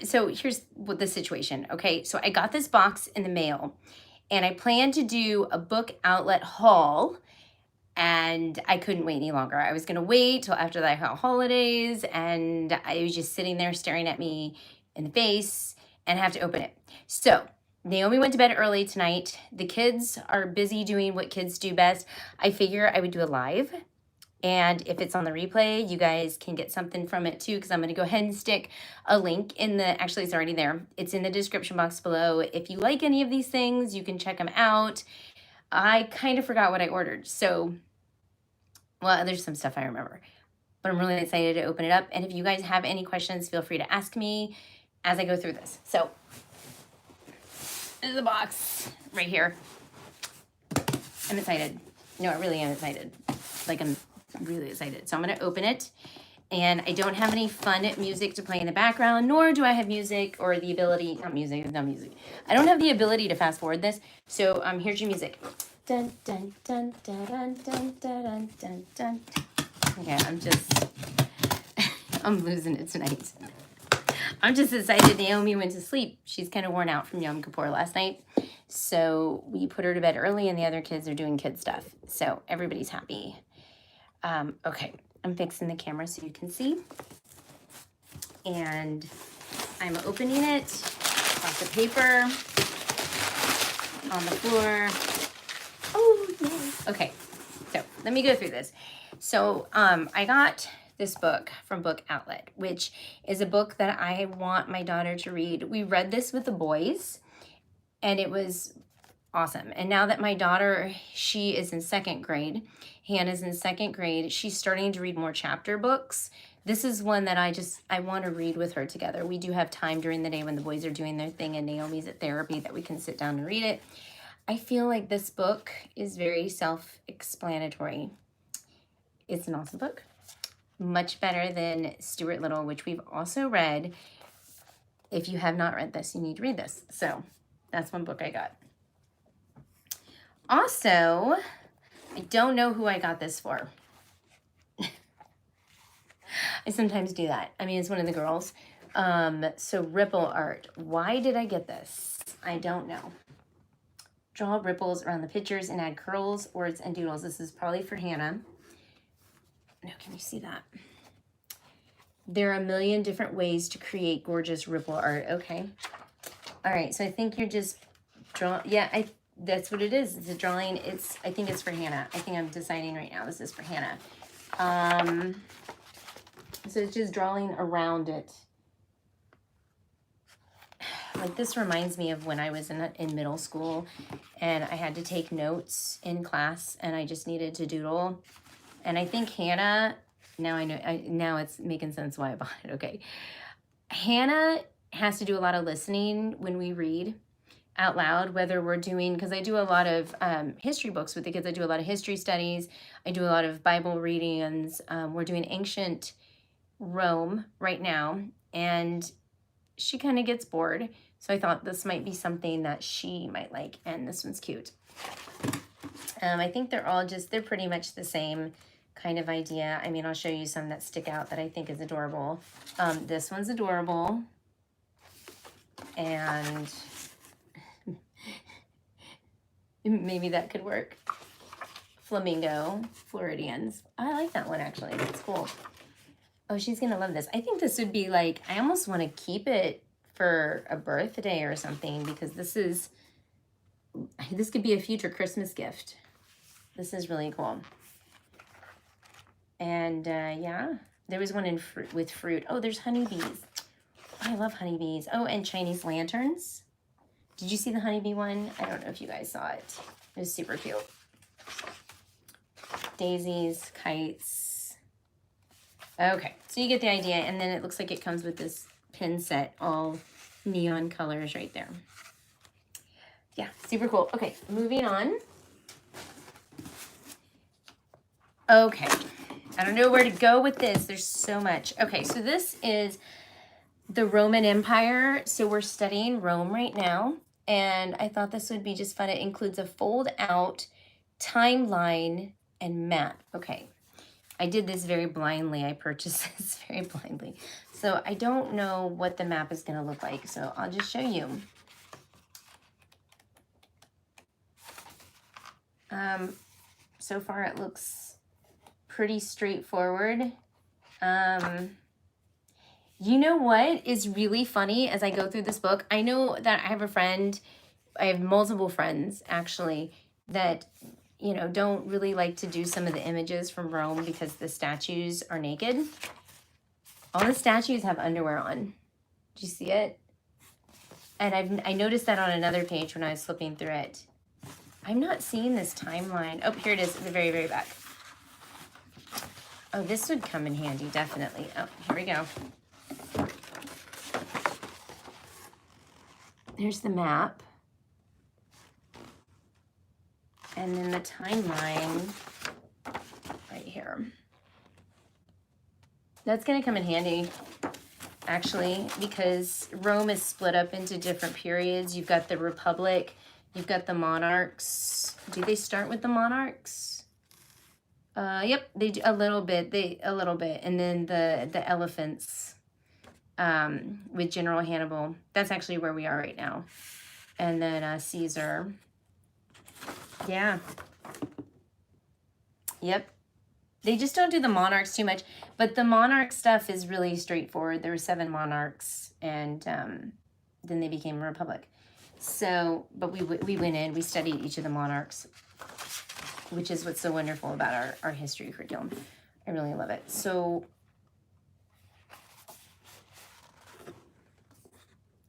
so here's what the situation. Okay, so I got this box in the mail, and I planned to do a book outlet haul, and I couldn't wait any longer. I was gonna wait till after the holidays, and I was just sitting there staring at me in the face, and I have to open it. So Naomi went to bed early tonight. The kids are busy doing what kids do best. I figure I would do a live. And if it's on the replay, you guys can get something from it too, because I'm going to go ahead and stick a link in the, actually it's already there. It's in the description box below. If you like any of these things, you can check them out. I kind of forgot what I ordered. So, well, there's some stuff I remember, but I'm really excited to open it up. And if you guys have any questions, feel free to ask me as I go through this. So, this is the box right here. I'm excited. No, I really am excited. Like, I'm really excited. So I'm going to open it, and I don't have any fun music to play in the background, nor do I have music or the ability, not music. I don't have the ability to fast forward this. So here's your music. Dun, dun, dun, dun, dun, dun, dun, dun, dun. Okay, I'm losing it tonight. I'm just excited Naomi went to sleep. She's kind of worn out from Yom Kippur last night. So we put her to bed early, and the other kids are doing kid stuff. So everybody's happy. Okay, I'm fixing the camera so you can see. And I'm opening it off the paper, on the floor. Oh, yay. Okay, so let me go through this. So I got this book from Book Outlet, which is a book that I want my daughter to read. We read this with the boys, and it was awesome. And now that my daughter, she is in 2nd grade, Hannah's in 2nd grade, she's starting to read more chapter books. This is one that I want to read with her together. We do have time during the day when the boys are doing their thing and Naomi's at therapy that we can sit down and read it. I feel like this book is very self-explanatory. It's an awesome book. Much better than Stuart Little, which we've also read. If you have not read this, you need to read this. So that's one book I got. Also, I don't know who I got this for. I sometimes do that. I mean, it's one of the girls. So ripple art. Why did I get this? I don't know. Draw ripples around the pictures and add curls, words, and doodles. This is probably for Hannah. No, can you see that? There are a million different ways to create gorgeous ripple art. Okay. All right. So I think you're just drawing. Yeah, that's what it is. It's a drawing. I think it's for Hannah. I think I'm deciding right now. This is for Hannah. So it's just drawing around it. Like, this reminds me of when I was in middle school, and I had to take notes in class, and I just needed to doodle. And I think Hannah, now I know, now it's making sense why I bought it. Okay. Hannah has to do a lot of listening when we read out loud, whether we're doing, because I do a lot of history books with the kids. I do a lot of history studies. I do a lot of Bible readings. We're doing ancient Rome right now, and she kind of gets bored. So I thought this might be something that she might like, and this one's cute. I think they're pretty much the same kind of idea. I mean, I'll show you some that stick out that I think is adorable. This one's adorable. And maybe that could work. Flamingo, Floridians. I like that one, actually. That's cool. Oh, she's going to love this. I think this would be like, I almost want to keep it for a birthday or something, because this could be a future Christmas gift. This is really cool. And yeah, there was one with fruit. Oh, there's honeybees. I love honeybees. Oh, and Chinese lanterns. Did you see the honeybee one? I don't know if you guys saw it. It was super cute. Daisies, kites. Okay, so you get the idea. And then it looks like it comes with this pin set, all neon colors right there. Yeah, super cool. Okay, moving on. Okay, I don't know where to go with this. There's so much. Okay, so this is the Roman Empire. So we're studying Rome right now, and I thought this would be just fun. It includes a fold out timeline and map. Okay, I did this very blindly. I purchased this very blindly. So I don't know what the map is going to look like. So I'll just show you. So far it looks pretty straightforward. You know what is really funny as I go through this book? I know that I have multiple friends actually that, you know, don't really like to do some of the images from Rome because the statues are naked. All the statues have underwear on. Do you see it? And I noticed that on another page when I was flipping through it. I'm not seeing this timeline. Oh, here it is at the very, very back. Oh, this would come in handy, definitely. Oh, here we go. There's the map. And then the timeline right here. That's going to come in handy, actually, because Rome is split up into different periods. You've got the Republic. You've got the monarchs. Do they start with the monarchs? Yep, they do a little bit. And then the elephants with General Hannibal. That's actually where we are right now. And then Caesar. Yeah. Yep. They just don't do the monarchs too much, but the monarch stuff is really straightforward. There were 7 monarchs, and then they became a republic. So, but we went in, we studied each of the monarchs, which is what's so wonderful about our history curriculum. I really love it. So,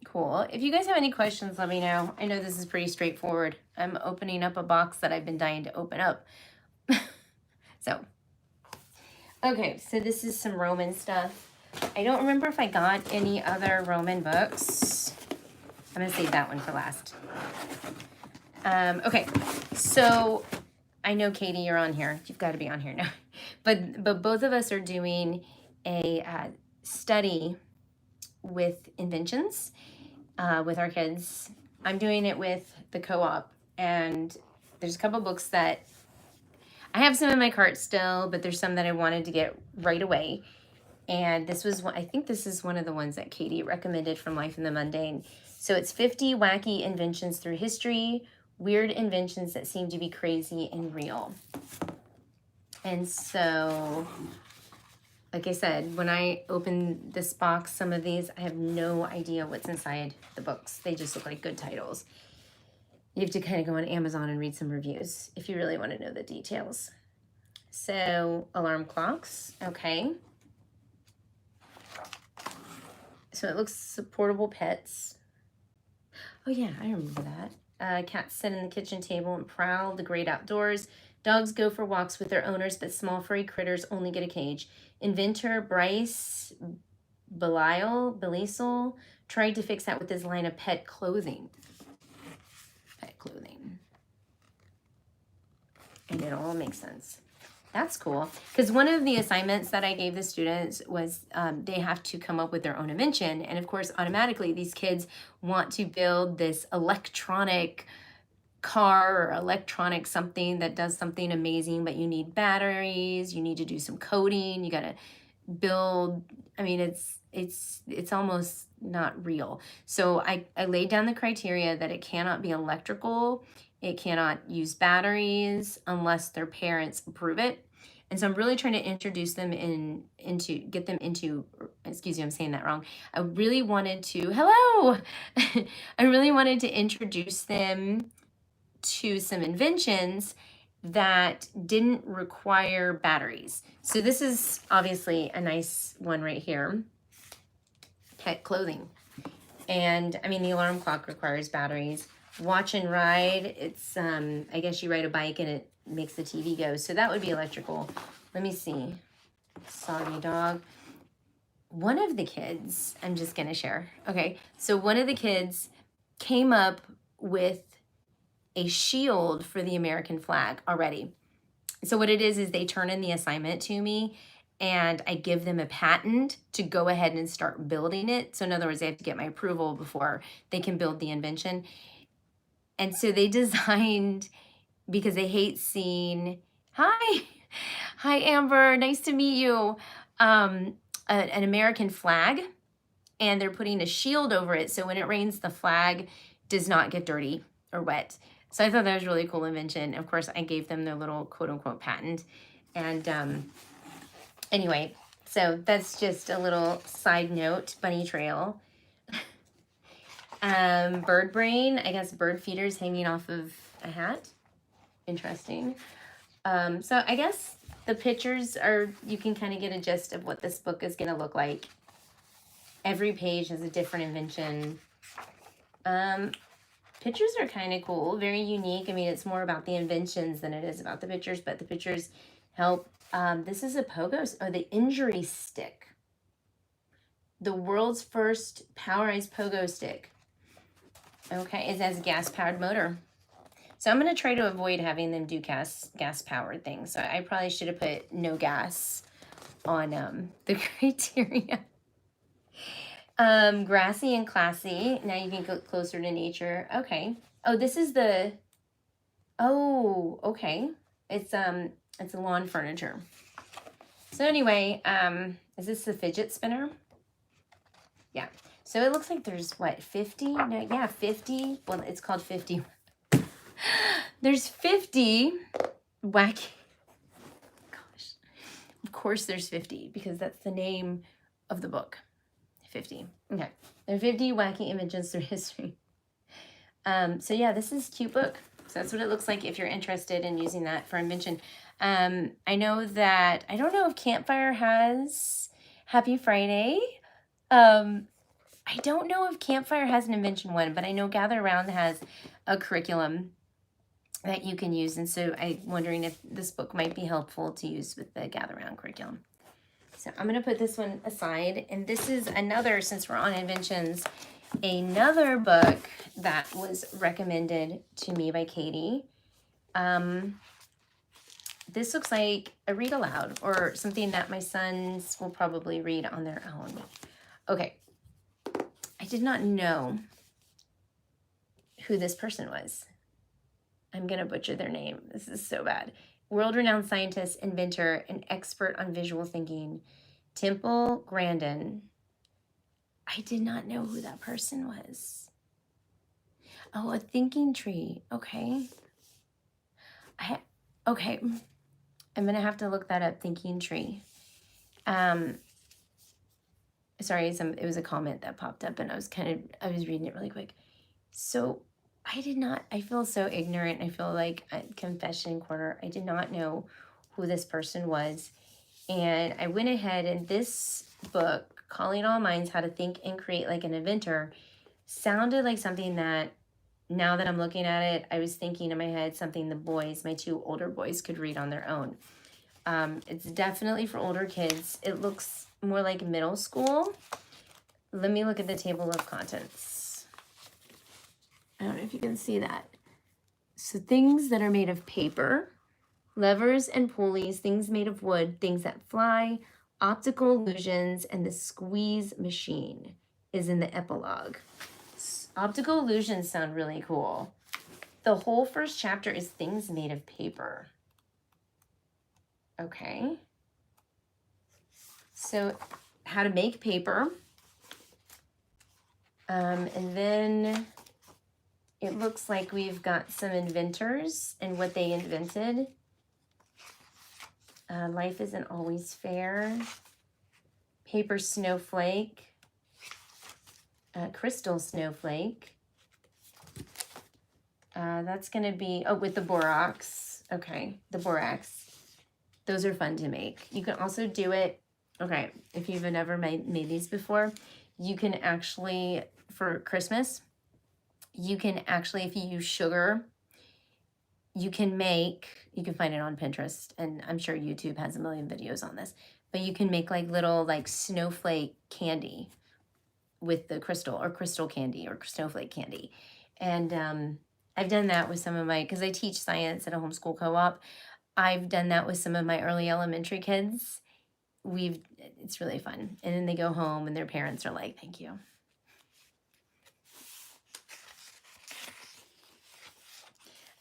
cool. If you guys have any questions, let me know. I know this is pretty straightforward. I'm opening up a box that I've been dying to open up. So, okay, so this is some Roman stuff. I don't remember if I got any other Roman books. I'm going to save that one for last. Okay, so I know, Katie, you're on here. You've got to be on here now. But both of us are doing a study with Inventions with our kids. I'm doing it with the co-op, and there's a couple books that I have some in my cart still, but there's some that I wanted to get right away. And this was one, I think this is one of the ones that Katie recommended from Life in the Mundane. So it's 50 wacky inventions through history, weird inventions that seem to be crazy and real. And so, like I said, when I open this box, some of these, I have no idea what's inside the books. They just look like good titles. You have to kind of go on Amazon and read some reviews if you really want to know the details. So, alarm clocks, okay. So it looks portable pets. Oh yeah, I remember that. Cats sit in the kitchen table and prowl the great outdoors. Dogs go for walks with their owners, but small furry critters only get a cage. Inventor Bryce Belisle tried to fix that with his line of pet clothing. And it all makes sense. That's cool. Because one of the assignments that I gave the students was they have to come up with their own invention. And of course, automatically, these kids want to build this electronic car or electronic something that does something amazing, but you need batteries, you need to do some coding, you got to build. I mean, it's almost not real. So I laid down the criteria that it cannot be electrical, it cannot use batteries unless their parents approve it. And so I'm really trying to introduce them get them into, excuse me, I'm saying that wrong. I really wanted to introduce them to some inventions that didn't require batteries. So this is obviously a nice one right here. Pet clothing. And I mean, the alarm clock requires batteries. Watch and ride, it's, I guess you ride a bike and it makes the TV go. So that would be electrical. Let me see. Soggy dog. One of the kids, I'm just going to share. Okay, so one of the kids came up with a shield for the American flag already. So what it is they turn in the assignment to me, and I give them a patent to go ahead and start building it. So in other words, they have to get my approval before they can build the invention. And so they designed, because they hate seeing, hi Amber, nice to meet you, a an American flag, and they're putting a shield over it, so when it rains, the flag does not get dirty or wet. So I thought that was a really cool invention. Of course, I gave them their little quote-unquote patent. And anyway, so that's just a little side note, bunny trail. Bird brain, I guess bird feeders hanging off of a hat. Interesting. So I guess the pictures are, you can kind of get a gist of what this book is going to look like. Every page has a different invention. Pictures are kind of cool, very unique. I mean, it's more about the inventions than it is about the pictures, but the pictures help. This is a pogo, the injury stick. The world's first powerized pogo stick. Okay, it has a gas-powered motor. So I'm going to try to avoid having them do gas-powered things. So I probably should have put no gas on the criteria. Grassy and classy. Now you can go closer to nature. Okay. Oh, this is the, oh, okay. It's a lawn furniture. So anyway, is this the fidget spinner? Yeah. So it looks like there's what, 50? No, yeah, 50. Well, it's called 50. There's 50 wacky. Gosh. Of course there's 50 because that's the name of the book. 50. Okay. There are 50 wacky inventions through history. So yeah, this is a cute book. So that's what it looks like if you're interested in using that for invention. I know that, I don't know if Campfire has Happy Friday. I don't know if Campfire has an invention one, but I know Gather Around has a curriculum that you can use. And so I'm wondering if this book might be helpful to use with the Gather Around curriculum. So I'm going to put this one aside. And this is another, since we're on inventions, another book that was recommended to me by Katie. This looks like a read aloud or something that my sons will probably read on their own. Okay. I did not know who this person was. I'm going to butcher their name. This is so bad. World-renowned scientist, inventor, and expert on visual thinking, Temple Grandin. I did not know who that person was. Oh, a thinking tree. Okay. Okay. I'm going to have to look that up, thinking tree. Sorry, it was a comment that popped up and I was reading it really quick. So I feel so ignorant. I feel like a confession corner. I did not know who this person was. And I went ahead and this book, Calling All Minds, How to Think and Create Like an Inventor, sounded like something that, now that I'm looking at it, I was thinking in my head something the boys, my two older boys, could read on their own. It's definitely for older kids. It looks more like middle school. Let me look at the table of contents. I don't know if you can see that. So things that are made of paper, levers and pulleys, things made of wood, things that fly, optical illusions, and the squeeze machine is in the epilogue. Optical illusions sound really cool. The whole first chapter is things made of paper. Okay. So how to make paper. And then it looks like we've got some inventors and what they invented. Life isn't always fair. Paper snowflake. Crystal snowflake. That's going to be, oh, with the borax. Okay, the borax. Those are fun to make. You can also do it, okay, if you've never made these before, you can actually, for Christmas, you can actually, if you use sugar, you can find it on Pinterest, and I'm sure YouTube has a million videos on this, but you can make like little like snowflake candy with the crystal, or crystal candy, or snowflake candy. And I've done that with some of my, because I teach science at a homeschool co-op. I've done that with some of my early elementary kids. It's really fun. And then they go home and their parents are like, thank you.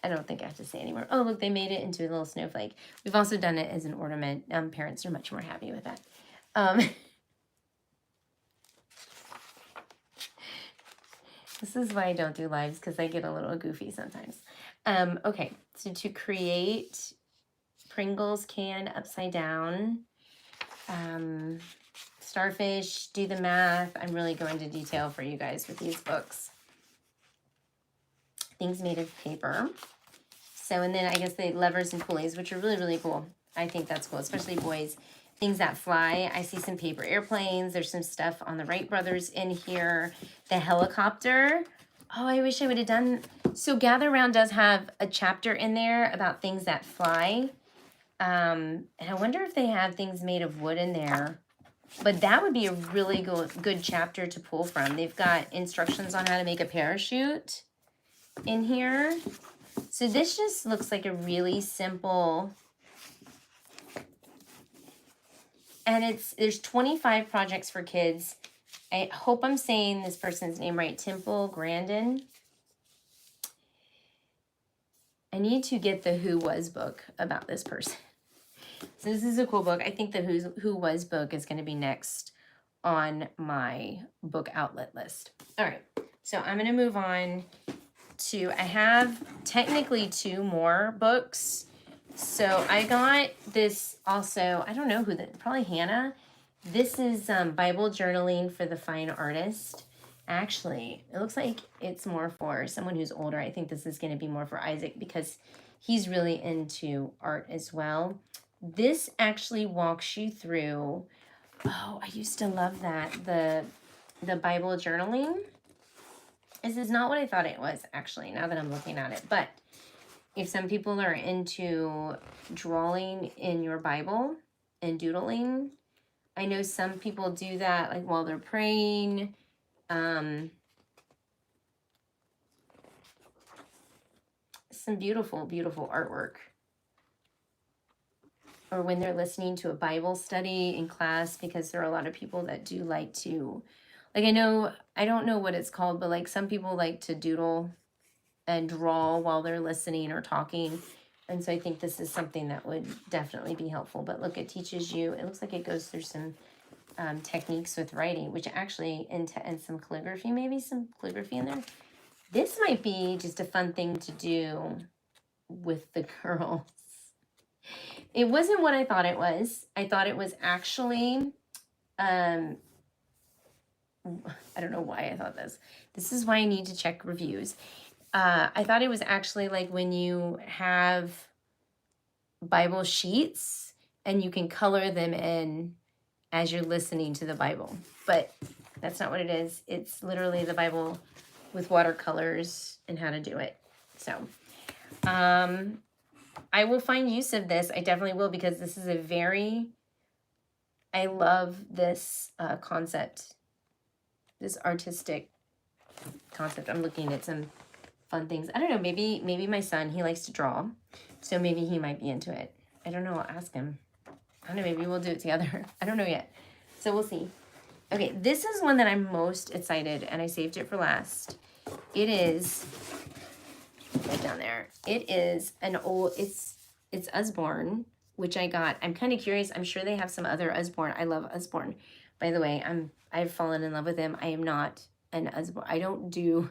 I don't think I have to say anymore. Oh, look, they made it into a little snowflake. We've also done it as an ornament. Parents are much more happy with that. This is why I don't do lives, because I get a little goofy sometimes. Okay, so to create Pringles can upside down, starfish, do the math. I'm really going into detail for you guys with these books. Things made of paper. So, and then I guess the levers and pulleys, which are really, really cool. I think that's cool, especially boys. Things that fly. I see some paper airplanes. There's some stuff on the Wright brothers in here. The helicopter. Oh, I wish I would have done. So Gather Round does have a chapter in there about things that fly. And I wonder if they have things made of wood in there. But that would be a really good chapter to pull from. They've got instructions on how to make a parachute in here. So this just looks like a really simple, and there's 25 projects for kids. I hope I'm saying this person's name right, Temple Grandin. I need to get the Who Was book about this person. So this is a cool book. I think the Who Was book is going to be next on my book outlet list. All right, so I'm going to move on to, I have technically 2 more books. So I got this also, I don't know who probably Hannah. This is Bible Journaling for the Fine Artist. Actually, it looks like it's more for someone who's older. I think this is going to be more for Isaac because he's really into art as well. This actually walks you through, oh, I used to love that, the Bible journaling. This is not what I thought it was, actually, now that I'm looking at it. But if some people are into drawing in your Bible and doodling, I know some people do that like while they're praying. Some beautiful, beautiful artwork. Or when they're listening to a Bible study in class, because there are a lot of people that do like to, like I don't know what it's called, but like some people like to doodle and draw while they're listening or talking. And so I think this is something that would definitely be helpful. But look, it teaches you, it looks like it goes through some techniques with writing, which actually, and some calligraphy, maybe some calligraphy in there. This might be just a fun thing to do with the girls. It wasn't what I thought it was. I thought it was actually, I don't know why I thought this. This is why I need to check reviews. I thought it was actually like when you have Bible sheets and you can color them in as you're listening to the Bible. But that's not what it is. It's literally the Bible with watercolors and how to do it. So, I will find use of this. I definitely will, because this is I love this concept, this artistic concept. I'm looking at some fun things. I don't know, maybe my son, he likes to draw, so maybe he might be into it. I don't know, I'll ask him. I don't know, maybe we'll do it together. I don't know yet. So we'll see. Okay, this is one that I'm most excited, and I saved it for last. It is, right down there. It is an old, it's Usborne, which I got. I'm kind of curious. I'm sure they have some other Usborne. I love Usborne. By the way, I've fallen in love with him. I am not an Usborne.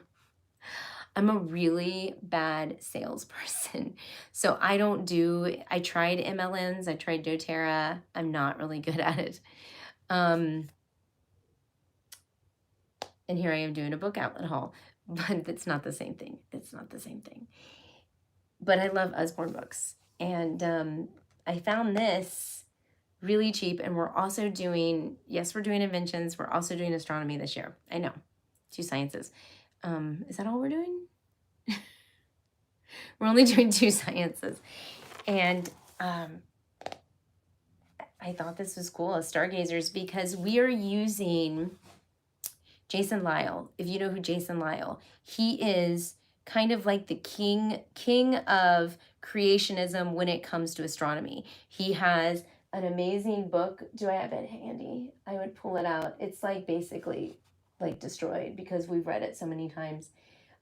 I'm a really bad salesperson. So I tried MLMs, I tried doTERRA. I'm not really good at it. And here I am doing a book outlet haul, but it's not the same thing. It's not the same thing. But I love Usborne books. And I found this really cheap. And we're also doing, yes, we're doing Inventions. We're also doing Astronomy this year. I know, 2 sciences. Is that all we're doing? We're only doing 2 sciences. And I thought this was cool as Stargazers, because we are using Jason Lisle. If you know who Jason Lisle, he is kind of like the king of creationism when it comes to astronomy. He has an amazing book. Do I have it handy? I would pull it out. It's like basically like destroyed because we've read it so many times.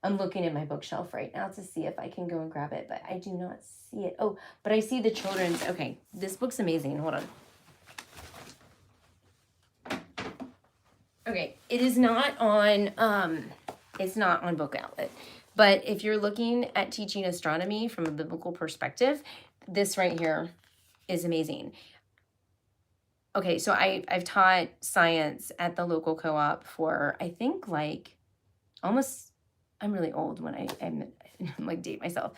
I'm looking at my bookshelf right now to see if I can go and grab it, but I do not see it. Oh, but I see the children's. Okay, this book's amazing. Hold on. Okay, it is not on It's not on Book Outlet. But if you're looking at teaching astronomy from a biblical perspective, this right here is amazing. Okay, so I've taught science at the local co-op for, I think, like almost, I'm really old when I'm like date myself.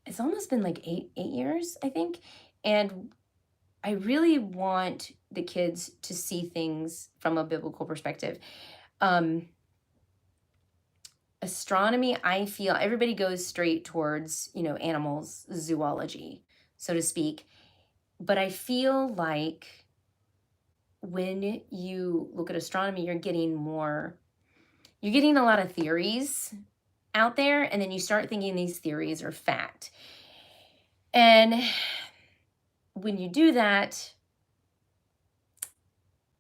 It's almost been like eight years, I think. And I really want the kids to see things from a biblical perspective. Astronomy, I feel everybody goes straight towards, animals, zoology, so to speak. But I feel like when you look at astronomy, you're getting a lot of theories out there, and then you start thinking these theories are fact. And when you do that,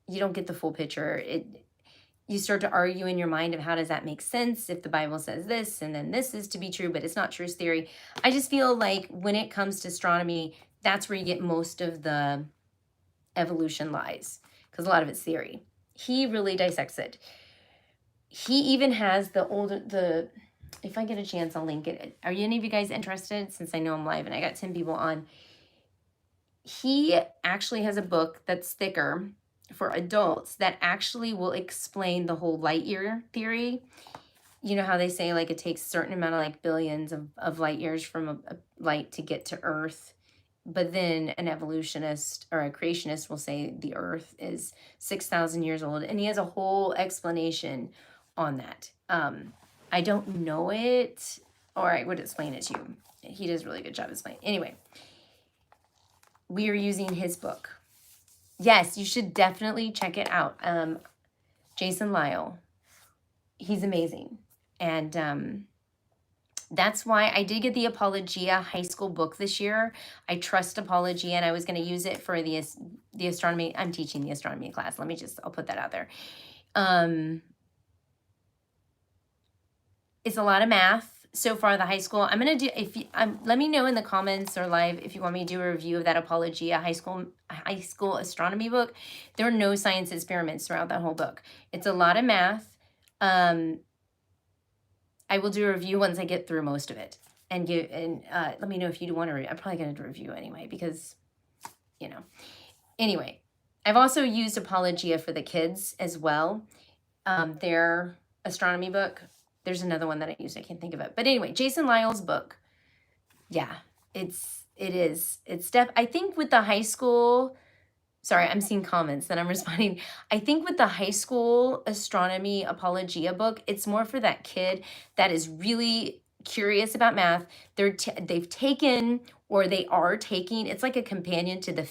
you don't get the full picture. You start to argue in your mind of how does that make sense if the Bible says this and then this is to be true, but it's not true theory. I just feel like when it comes to astronomy, that's where you get most of the evolution lies, because a lot of it's theory. He really dissects it. He even has if I get a chance, I'll link it. Are any of you guys interested? Since I know I'm live and I got 10 people on. He actually has a book that's thicker for adults that actually will explain the whole light year theory. You know how they say like it takes a certain amount of like billions of light years from a light to get to Earth. But then an evolutionist or a creationist will say the Earth is 6,000 years old. And he has a whole explanation on that. I don't know it, or I would explain it to you. He does a really good job explaining. Anyway, we are using his book. Yes, you should definitely check it out. Jason Lyle, he's amazing. And that's why I did get the Apologia high school book this year. I trust Apologia, and I was going to use it for the astronomy. I'm teaching the astronomy class. I'll put that out there. It's a lot of math. So far, the high school, I'm going to do, let me know in the comments or live if you want me to do a review of that Apologia high school astronomy book. There are no science experiments throughout that whole book. It's a lot of math. I will do a review once I get through most of it. And let me know if you do want to I'm probably going to do a review anyway, because, Anyway, I've also used Apologia for the kids as well. Their astronomy book. There's another one that I used. I can't think of it. But anyway, Jason Lyle's book. Yeah, it is. I think with the high school, sorry, I'm seeing comments that I'm responding. I think with the high school astronomy Apologia book, it's more for that kid that is really curious about math. They've taken, or they are taking, it's like a companion to the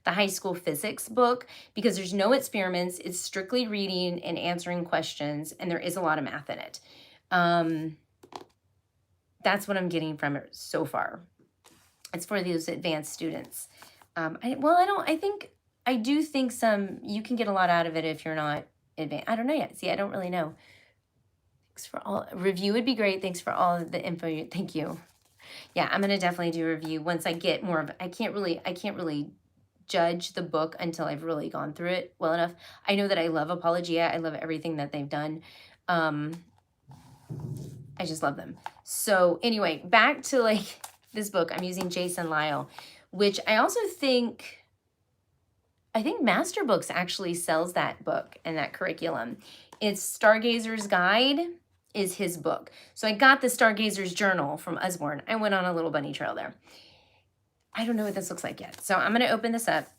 high school physics book, because there's no experiments. It's strictly reading and answering questions, and there is a lot of math in it. That's what I'm getting from it so far. It's for those advanced students. I do think you can get a lot out of it if you're not advanced. I don't know yet. See, I don't really know. Thanks for all, review would be great. Thanks for all of the info. Thank you. Yeah, I'm going to definitely do a review once I get more of it. I can't really judge the book until I've really gone through it well enough. I know that I love Apologia. I love everything that they've done. I just love them. So anyway, back to like this book. I'm using Jason Lyle, which I think Master Books actually sells that book and that curriculum. It's Stargazer's Guide is his book. So I got the Stargazer's Journal from Usborne. I went on a little bunny trail there. I don't know what this looks like yet. So I'm going to open this up.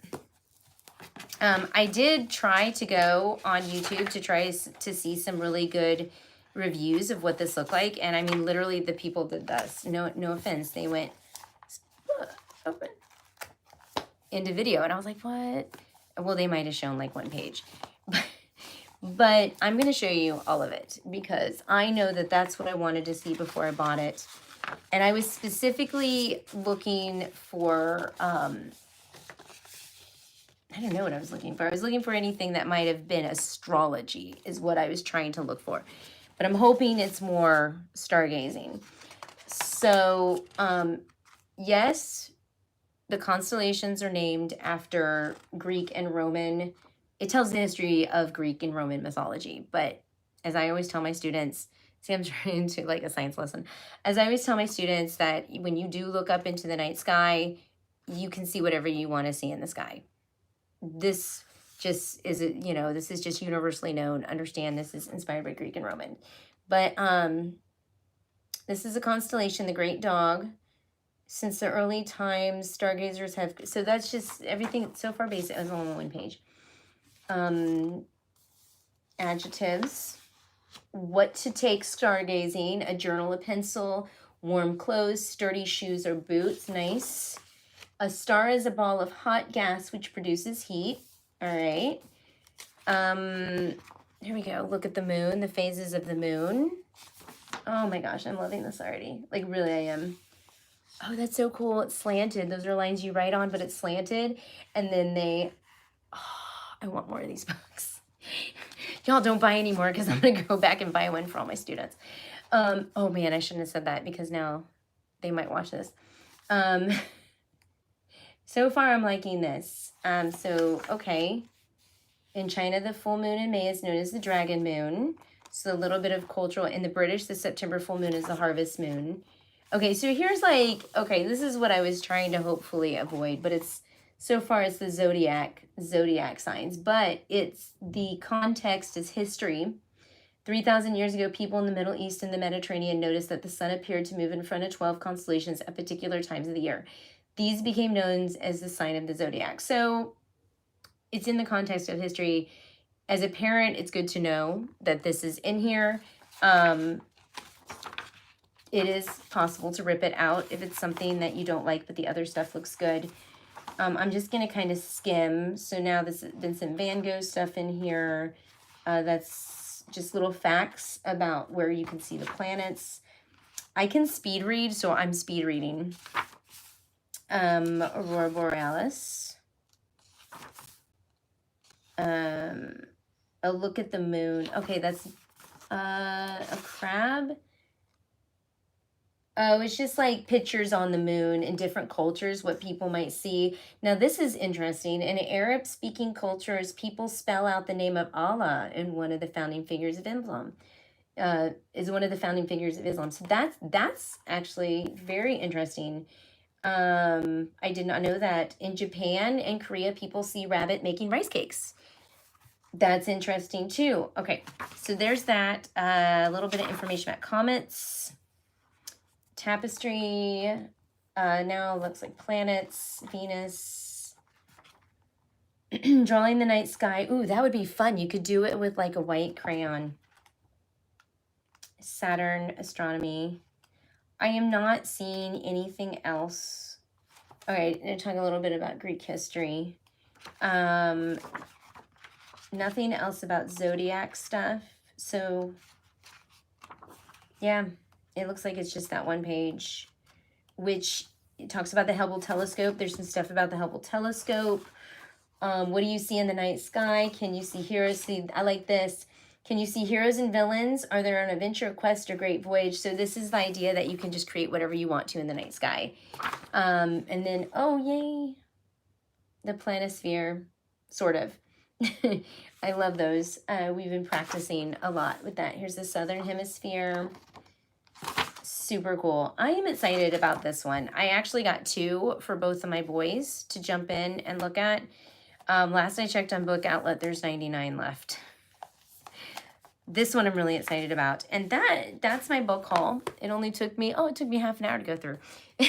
I did try to go on YouTube to try to see some really good reviews of what this looked like. And I mean, literally the people did this. No offense. They went open into video. And I was like, what? Well, they might have shown like one page. But I'm going to show you all of it because I know that that's what I wanted to see before I bought it. And I was specifically looking for, I don't know what I was looking for. I was looking for anything that might have been astrology is what I was trying to look for. But I'm hoping it's more stargazing. So, yes, the constellations are named after Greek and Roman. It tells the history of Greek and Roman mythology. But as I always tell my students, See, I'm trying to like a science lesson. As I always tell my students that when you do look up into the night sky, you can see whatever you want to see in the sky. This just is, this is just universally known. Understand this is inspired by Greek and Roman. But this is a constellation, the Great Dog. Since the early times, stargazers have, so that's just everything so far basic. It was only one page. Adjectives. What to take stargazing: a journal, a pencil, warm clothes, sturdy shoes or boots. Nice. A star is a ball of hot gas which produces heat. All right. Here we go. Look at the moon, the phases of the moon. Oh my gosh, I'm loving this already. Like, really, I am. Oh, that's so cool. It's slanted. Those are lines you write on, but it's slanted. And then I want more of these books. Y'all don't buy any more because I'm going to go back and buy one for all my students. Oh man, I shouldn't have said that because now they might watch this. So far I'm liking this. Okay. In China, the full moon in May is known as the dragon moon. So a little bit of cultural. In the British, the September full moon is the harvest moon. Okay, so here's this is what I was trying to hopefully avoid, but so far it's the zodiac signs, but the context is history. 3,000 years ago, people in the Middle East and the Mediterranean noticed that the sun appeared to move in front of 12 constellations at particular times of the year. These became known as the sign of the zodiac. So it's in the context of history. As a parent, it's good to know that this is in here. It is possible to rip it out if it's something that you don't like, but the other stuff looks good. I'm just going to kind of skim. So now this has been some Van Gogh stuff in here. That's just little facts about where you can see the planets. I can speed read, so I'm speed reading. Aurora Borealis. A look at the moon. Okay, that's a crab. Oh, it's just like pictures on the moon in different cultures, what people might see. Now, this is interesting. In Arab-speaking cultures, people spell out the name of Allah in one of the founding figures of Islam. So that's actually very interesting. I did not know that. In Japan and Korea, people see rabbit making rice cakes. That's interesting too. Okay, so there's that. A little bit of information about comets. Tapestry. Now looks like planets. Venus. Drawing the night sky. Ooh, that would be fun. You could do it with like a white crayon. Saturn. Astronomy. I am not seeing anything else. All right, I'm going to talk a little bit about Greek history. Nothing else about zodiac stuff. So, yeah, it looks like it's just that one page, which it talks about the Hubble telescope. There's some stuff about the Hubble telescope. What do you see in the night sky? Can you see heroes? See, I like this. Can you see heroes and villains? Are they on a venture, a quest, or great voyage? So this is the idea that you can just create whatever you want to in the night sky. And then, oh, yay, the planisphere, sort of. I love those. We've been practicing a lot with that. Here's the southern hemisphere. Super cool. I am excited about this one. I actually got 2 for both of my boys to jump in and look at. Last I checked on Book Outlet, there's 99 left. This one I'm really excited about. And that's my book haul. It only took me, it took me half an hour to go through. Do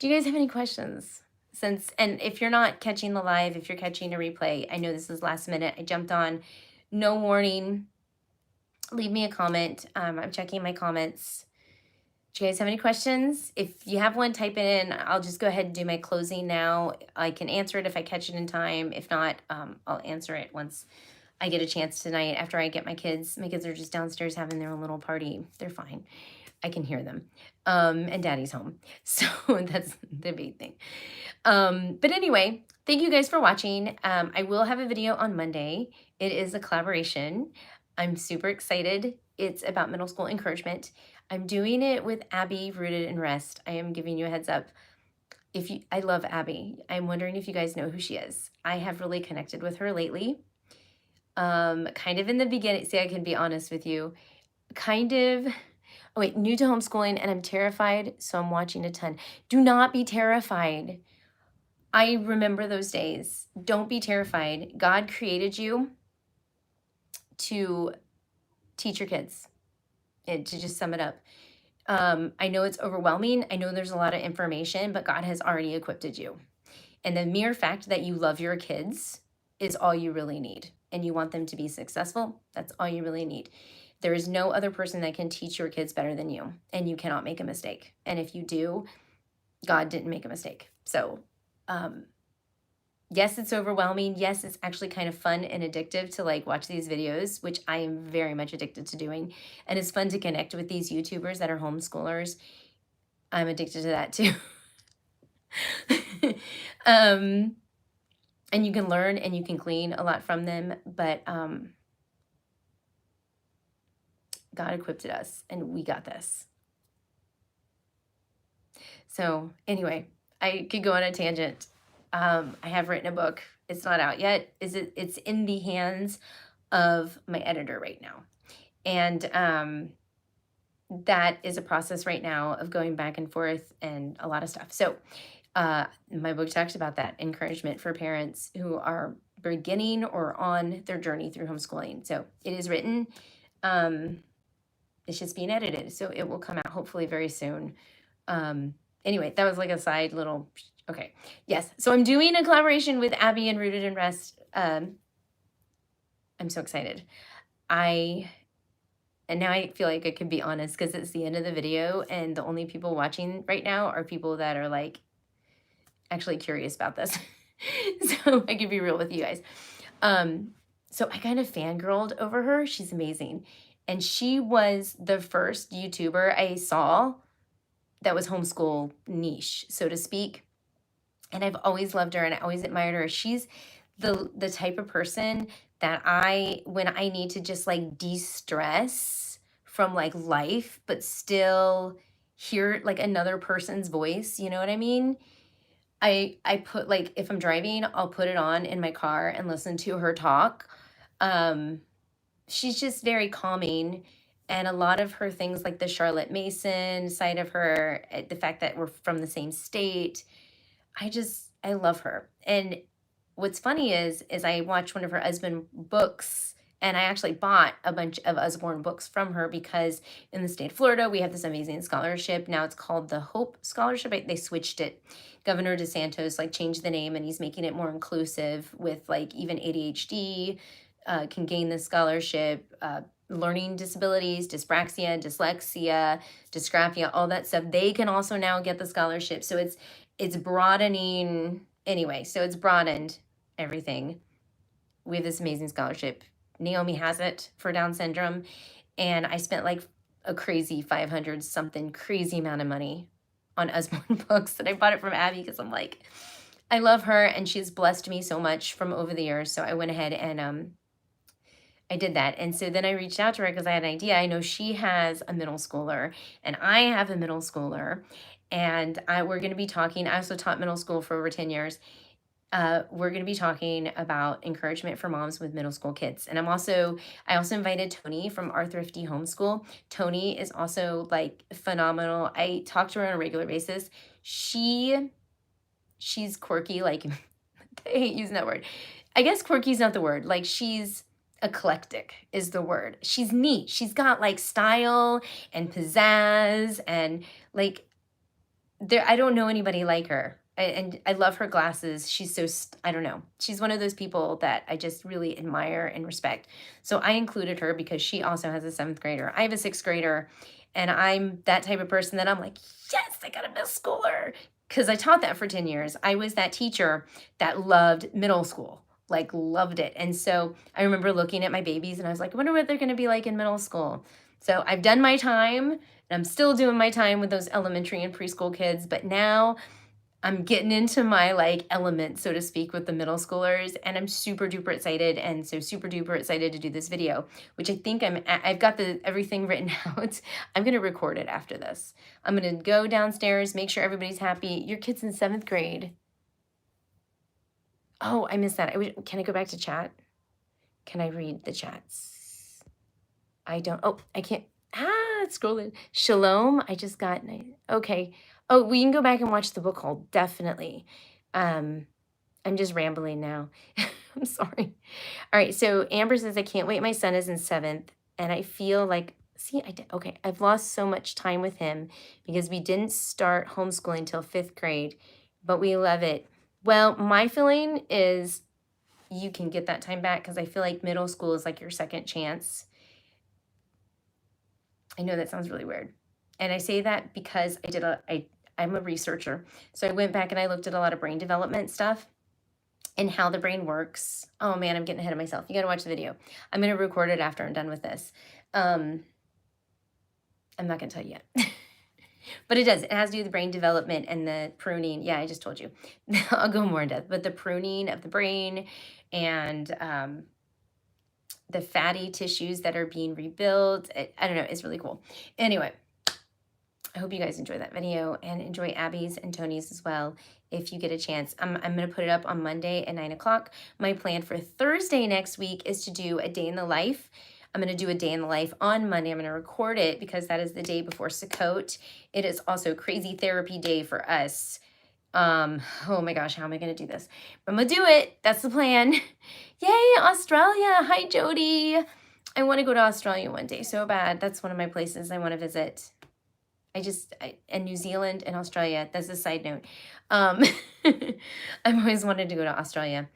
you guys have any questions? And if you're not catching the live, if you're catching a replay, I know this is last minute. I jumped on, no warning. Leave me a comment. I'm checking my comments. Do you guys have any questions? If you have one, type it in. I'll just go ahead and do my closing now. I can answer it if I catch it in time. If not, I'll answer it once I get a chance tonight after I get my kids. My kids are just downstairs having their own little party. They're fine. I can hear them. And Daddy's home. So that's the big thing. But anyway, thank you guys for watching. I will have a video on Monday. It is a collaboration. I'm super excited. It's about middle school encouragement. I'm doing it with Abby, Rooted in Rest. I am giving you a heads up. I love Abby. I'm wondering if you guys know who she is. I have really connected with her lately. Kind of in the beginning, see, I can be honest with you, kind of, oh wait, new to homeschooling and I'm terrified, so I'm watching a ton. Do not be terrified. I remember those days. Don't be terrified. God created you to teach your kids. And to just sum it up, I know it's overwhelming. I know there's a lot of information, but God has already equipped you. And the mere fact that you love your kids is all you really need. And you want them to be successful. That's all you really need. There is no other person that can teach your kids better than you. And you cannot make a mistake. And if you do, God didn't make a mistake. So, yes, it's overwhelming. Yes, it's actually kind of fun and addictive to like watch these videos, which I am very much addicted to doing. And it's fun to connect with these YouTubers that are homeschoolers. I'm addicted to that too. And you can learn and you can glean a lot from them, but God equipped us and we got this. So anyway, I could go on a tangent. I have written a book. It's not out yet. It's in the hands of my editor right now. And that is a process right now of going back and forth and a lot of stuff. So my book talks about that, encouragement for parents who are beginning or on their journey through homeschooling. So it is written. It's just being edited. So it will come out hopefully very soon. Anyway, that was like a side little, okay. Yes, so I'm doing a collaboration with Abby and Rooted in Rest. I'm so excited. And now I feel like I can be honest because it's the end of the video and the only people watching right now are people that are like actually curious about this. So I can be real with you guys. So I kind of fangirled over her. She's amazing. And she was the first YouTuber I saw that was homeschool niche, so to speak. And I've always loved her and I always admired her. She's the type of person that when I need to just like de-stress from like life, but still hear like another person's voice, you know what I mean? I put like, if I'm driving, I'll put it on in my car and listen to her talk. She's just very calming. And a lot of her things like the Charlotte Mason side of her, the fact that we're from the same state, I love her. And what's funny is I watched one of her Usborne books and I actually bought a bunch of Usborne books from her because in the state of Florida, we have this amazing scholarship. Now it's called the Hope Scholarship. They switched it. Governor DeSantis like changed the name and he's making it more inclusive with like even ADHD can gain this scholarship, learning disabilities, dyspraxia, dyslexia, dysgraphia, all that stuff. They can also now get the scholarship. So it's broadening anyway. So it's broadened everything. We have this amazing scholarship. Naomi has it for Down syndrome. And I spent like a crazy 500 something crazy amount of money on Usborne books. And I bought it from Abby because I'm like, I love her and she's blessed me so much from over the years. So I went ahead and I did that. And so then I reached out to her because I had an idea. I know she has a middle schooler and I have a middle schooler. And we're going to be talking. I also taught middle school for over 10 years. We're going to be talking about encouragement for moms with middle school kids. And I also invited Tony from Our Thrifty Homeschool. Tony is also like phenomenal. I talk to her on a regular basis. She's quirky. Like, I hate using that word. I guess quirky is not the word. Like she's eclectic is the word. She's neat. She's got like style and pizzazz and like I don't know anybody like her. And I love her glasses. She's so, I don't know. She's one of those people that I just really admire and respect. So I included her because she also has a 7th grader. I have a 6th grader and I'm that type of person that I'm like, yes, I got a middle schooler. Because I taught that for 10 years. I was that teacher that loved middle school, like loved it. And so I remember looking at my babies and I was like, I wonder what they're going to be like in middle school. So I've done my time and I'm still doing my time with those elementary and preschool kids. But now I'm getting into my like element, so to speak, with the middle schoolers, and I'm super duper excited, and so super duper excited to do this video, which I think I've got everything written out. I'm gonna record it after this. I'm gonna go downstairs, make sure everybody's happy. Your kid's in 7th grade. Oh, I missed that. Can I go back to chat? Can I read the chats? I don't. Oh, I can't. It's scrolling. Shalom. I just got. Okay. Oh, we can go back and watch the book haul. Definitely. I'm just rambling now. I'm sorry. All right. So Amber says, I can't wait. My son is in 7th. And I feel like, see, I did. Okay. I've lost so much time with him because we didn't start homeschooling until 5th grade, but we love it. Well, my feeling is you can get that time back because I feel like middle school is like your second chance. I know that sounds really weird. And I say that because I'm a researcher. So I went back and I looked at a lot of brain development stuff and how the brain works. Oh man, I'm getting ahead of myself. You got to watch the video. I'm going to record it after I'm done with this. I'm not going to tell you yet. But it does. It has to do with the brain development and the pruning. Yeah, I just told you. I'll go more in depth. But the pruning of the brain and the fatty tissues that are being rebuilt. I don't know. It's really cool. Anyway, I hope you guys enjoy that video and enjoy Abby's and Tony's as well if you get a chance. I'm going to put it up on Monday at 9 o'clock. My plan for Thursday next week is to do a day in the life. I'm going to do a day in the life on Monday. I'm going to record it because that is the day before Sukkot. It is also crazy therapy day for us. Oh my gosh, how am I going to do this? I'm going to do it. That's the plan. Yay, Australia. Hi, Jody. I want to go to Australia one day so bad. That's one of my places I want to visit. And New Zealand and Australia. That's a side note. I've always wanted to go to Australia.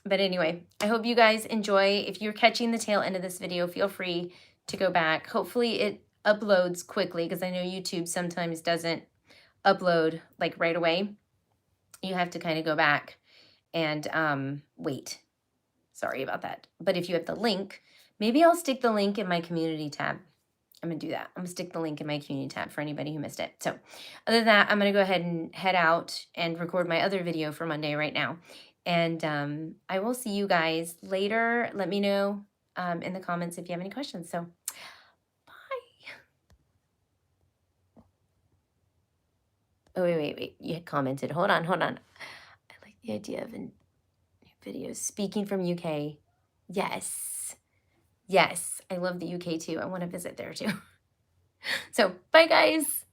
But anyway, I hope you guys enjoy. If you're catching the tail end of this video, feel free to go back. Hopefully it uploads quickly because I know YouTube sometimes doesn't upload like right away. You have to kind of go back and wait. Sorry about that. But if you have the link, maybe I'll stick the link in my community tab. I'm going to do that. I'm going to stick the link in my community tab for anybody who missed it. So other than that, I'm going to go ahead and head out and record my other video for Monday right now. And I will see you guys later. Let me know in the comments if you have any questions. So bye. Oh, wait. You had commented. Hold on. I like the idea of a new video. Speaking from UK. Yes. I love the UK too. I want to visit there too. So bye guys.